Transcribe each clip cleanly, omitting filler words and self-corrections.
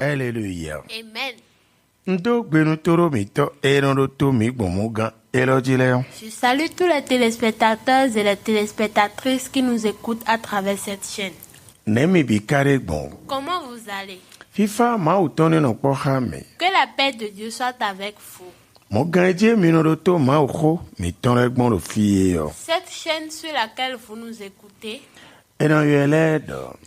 Alléluia. Amen. Je salue tous les téléspectateurs et les téléspectatrices qui nous écoutent à travers cette chaîne. Comment vous allez? Que la paix de Dieu soit avec vous. Cette chaîne sur laquelle vous nous écoutez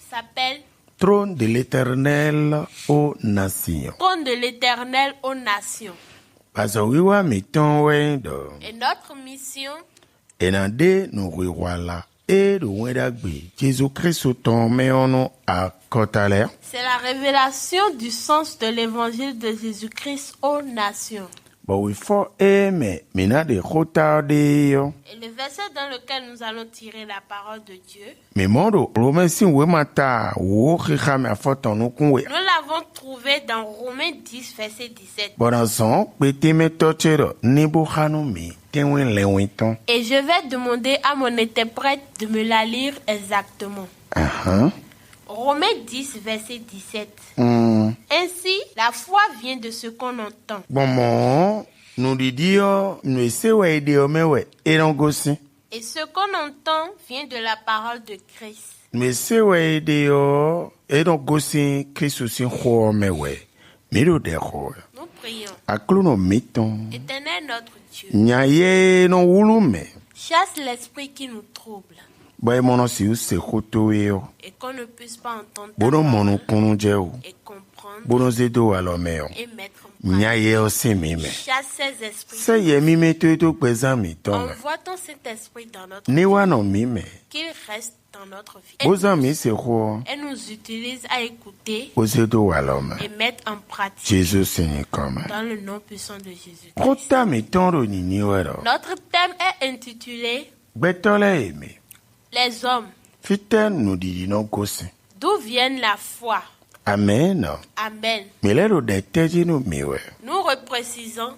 s'appelle Trône de l'Éternel aux nations. Trône de l'Éternel aux nations. Et notre mission C'est la révélation du sens de l'évangile de Jésus-Christ aux nations. Et le verset dans lequel nous allons tirer la parole de Dieu, nous l'avons trouvé dans Romains 10, verset 17. Et je vais demander à mon interprète de me la lire exactement. Romains 10, verset 17. Ainsi, la foi vient de ce qu'on entend. Et ce qu'on entend vient de la parole de Christ. Nous prions. Éternel notre Dieu, chasse l'esprit qui nous trouble et qu'on ne puisse pas entendre ta parole et comprendre et mettre en pratique. Chasse ces esprits. Envoie ton Saint-Esprit dans notre vie, qu'il reste dans notre vie et nous utilise à écouter et mettre en pratique dans le nom puissant de Jésus. Notre thème est intitulé Les hommes. D'où viennent la foi? Amen. Amen. Nous reprécisons.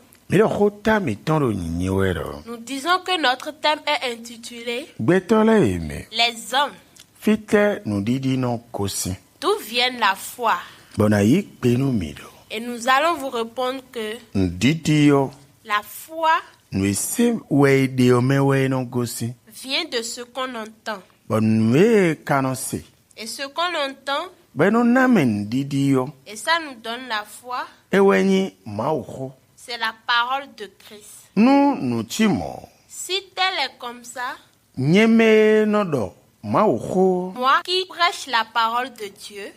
Nous disons que notre thème est intitulé Les hommes. D'où viennent la foi? Et nous allons vous répondre que la foi vient de ce qu'on entend. Et ce qu'on entend, et ça nous donne la foi, c'est la parole de Christ. Si tel est comme ça, moi qui prêche la parole de Dieu,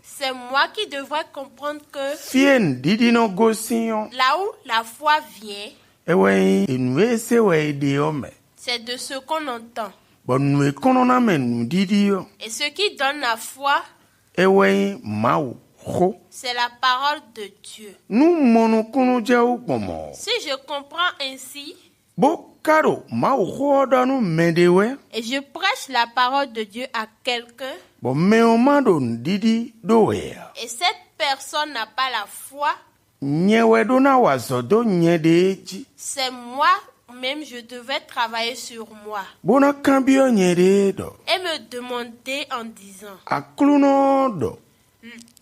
c'est moi qui devrais comprendre que là où la foi vient, c'est de ce qu'on entend. Et ce qui donne la foi, c'est la parole de Dieu. Si je comprends ainsi, et je prêche la parole de Dieu à quelqu'un, et cette personne n'a pas la foi, c'est moi-même, je devais travailler sur moi et me demander en disant,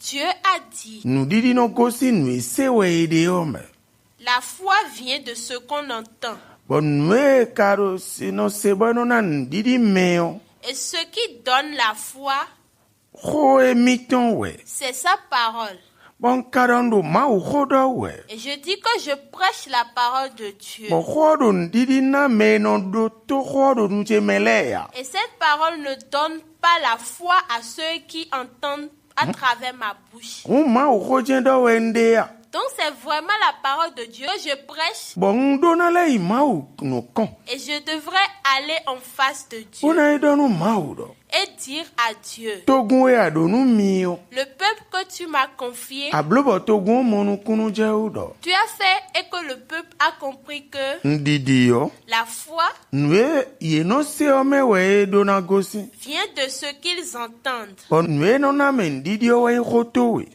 Dieu a dit, la foi vient de ce qu'on entend. Et ce qui donne la foi, c'est sa parole. Et je dis que je prêche la parole de Dieu. Et cette parole ne donne pas la foi à ceux qui entendent à travers ma bouche. Donc c'est vraiment la parole de Dieu que je prêche. Et je devrais aller en face de Dieu et dire à Dieu, le peuple que tu m'as confié, tu as fait et que le peuple a compris que la foi vient de ce qu'ils entendent.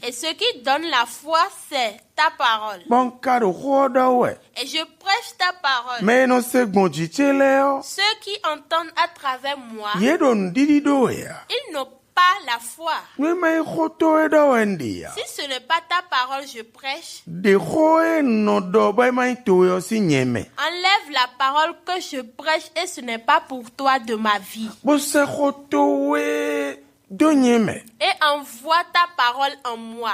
Et ce qui donne la foi, c'est ta parole. Et je prêche ta parole. Ceux qui entendent à travers moi, ils n'ont pas la foi, si ce n'est pas ta parole, je prêche, enlève la parole que je prêche et ce n'est pas pour toi de ma vie. Et envoie ta parole en moi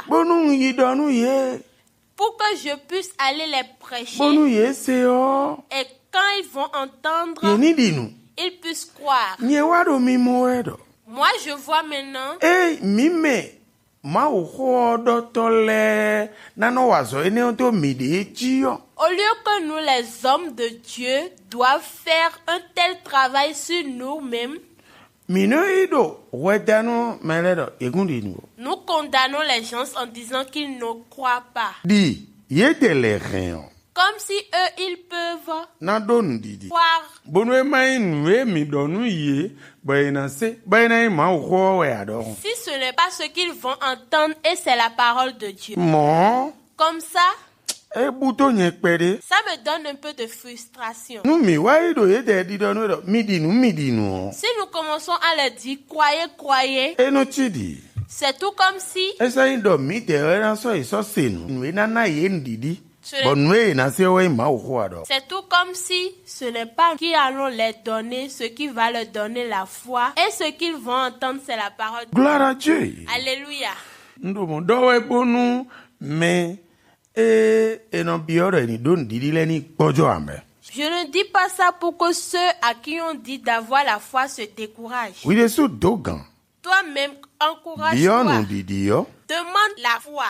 pour que je puisse aller les prêcher et quand ils vont entendre, ils puissent croire. Moi, je vois maintenant au lieu que nous, les hommes de Dieu, doivent faire un tel travail sur nous-mêmes, nous condamnons les gens en disant qu'ils ne croient pas. Comme si eux, ils peuvent croire. Si ce n'est pas ce qu'ils vont entendre et c'est la parole de Dieu. Comme ça, ça me donne un peu de frustration. Si nous commençons à leur dire, croyez, croyez, c'est tout comme si c'est tout comme si ce n'est pas qui allons leur donner ce qui va leur donner la foi et ce qu'ils vont entendre c'est la parole de Dieu. Gloire à Dieu. Alléluia. Je ne dis pas ça pour que ceux à qui on dit d'avoir la foi se découragent. Toi-même, encourage-toi. Demande la foi.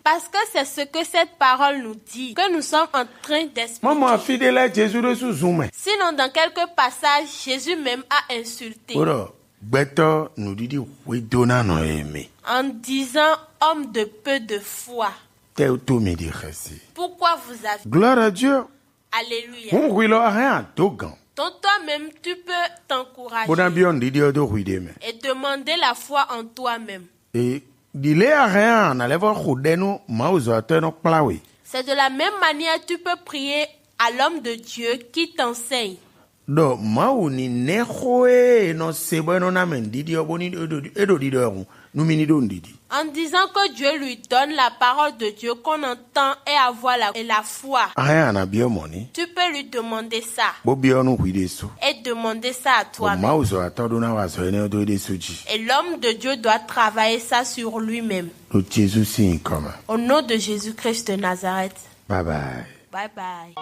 Parce que c'est ce que cette parole nous dit, que nous sommes en train d'expliquer. Sinon, dans quelques passages, Jésus même a insulté. En disant, homme de peu de foi. Pourquoi vous avez... Gloire à Dieu. Alléluia. Donc toi-même, tu peux t'encourager et demander la foi en toi-même. C'est de la même manière que tu peux prier à l'homme de Dieu qui t'enseigne. En disant que Dieu lui donne la parole de Dieu qu'on entend et avoir la foi. Tu peux lui demander ça. Et demander ça à toi-même. Et l'homme de Dieu doit travailler ça sur lui-même. Au nom de Jésus-Christ de Nazareth. Bye bye. Bye bye.